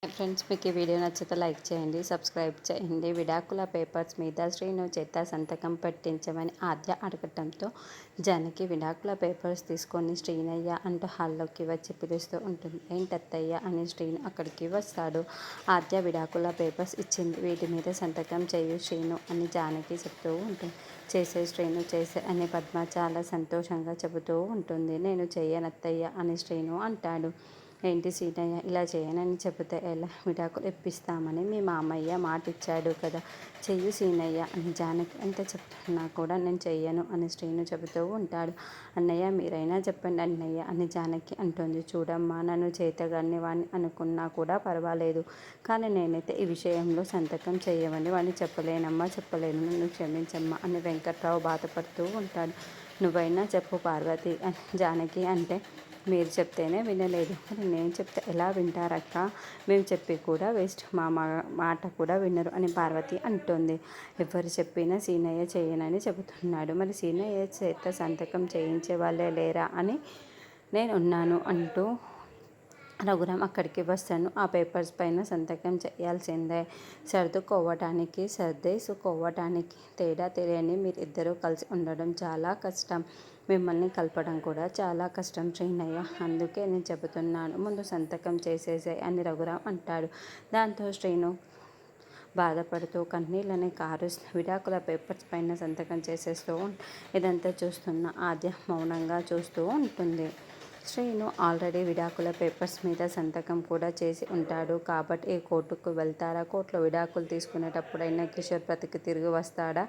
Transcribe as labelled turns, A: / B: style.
A: Friends, మీకు ఈ video నచ్చితే లైక్ చేయండి, సబ్స్క్రైబ్ చేయండి. విడాకుల పేపర్స్ మీద శ్రీను చేత సంతకం పెట్టించమని ఆద్య అడగటంతో జానకి విడాకుల పేపర్స్ తీసుకొని శ్రీనయ్య అంటూ హాల్లోకి వచ్చి పిలుస్తూ ఉంటుంది. ఏంటత్తయ్య అని శ్రీను అక్కడికి వస్తాడు. ఆద్య విడాకుల పేపర్స్ ఇచ్చింది, వీటి మీద సంతకం చేయు శ్రీను అని జానకి చెప్తూ ఉంటుంది. చేసే శ్రీను చేసే అని పద్మ చాలా సంతోషంగా చెబుతూ ఉంటుంది. నేను చెయ్యనత్తయ్య అని శ్రీను అంటాడు. ఏంటి సీనయ్య, ఇలా చేయనని చెబితే ఎలా? విడాకులు ఇప్పిస్తామని మీ మామయ్య మాట ఇచ్చాడు కదా, చెయ్యు సీనయ్య అని జానకి ఎంత చెప్తున్నా కూడా నేను చెయ్యను అని శ్రీను చెబుతూ ఉంటాడు. అన్నయ్య మీరైనా చెప్పండి అన్నయ్య అని జానకి అంటుంది. చూడమ్మా, నన్ను చేతగాని వాడిని అనుకున్నా కూడా పర్వాలేదు, కానీ నేనైతే ఈ విషయంలో సంతకం చేయమని వాడిని చెప్పలేనమ్మా, చెప్పలేను, నన్ను క్షమించమ్మా అని వెంకట్రావు బాధపడుతూ ఉంటాడు. నువ్వైనా చెప్పు పార్వతి అని జానకి అంటే, మీరు చెప్తేనే వినలేదు, మరి నేను చెప్తే ఎలా వింటారక్క? మేము చెప్పి కూడా వేస్ట్, మా మాట కూడా వినరు అని పార్వతి అంటుంది. ఎవరు చెప్పినా సీనయ్య చేయనని చెబుతున్నాడు, మరి సీనయ్య చేత సంతకం చేయించే వాళ్ళే లేరా అని నేను ఉన్నాను అంటూ రఘురాం అక్కడికి వస్తాను. ఆ పేపర్స్ పైన సంతకం చేయాల్సిందే. సర్దేసుకోవటానికి తేడా తెలియని మీరిద్దరూ కలిసి ఉండడం చాలా కష్టం. మిమ్మల్ని కలపడం కూడా చాలా కష్టం శ్రీనయ్య. అందుకే నేను చెబుతున్నాను, ముందు సంతకం చేసేసాయి అని రఘురాం అంటాడు. దాంతో శ్రీను బాధపడుతూ కన్నీళ్ళని కారుస్తూ విడాకుల పేపర్స్ పైన సంతకం చేసేస్తూ ఇదంతా చూస్తున్న ఆద్య మౌనంగా చూస్తూ ఉంటుంది. శ్రీను ఆల్రెడీ విడాకుల పేపర్స్ మీద సంతకం కూడా చేసి ఉంటాడు కాబట్టి కోర్టుకు వెళ్తారా? కోర్టులో విడాకులు తీసుకునేటప్పుడైనా కిషోర్ బ్రతికి తిరిగి వస్తాడా?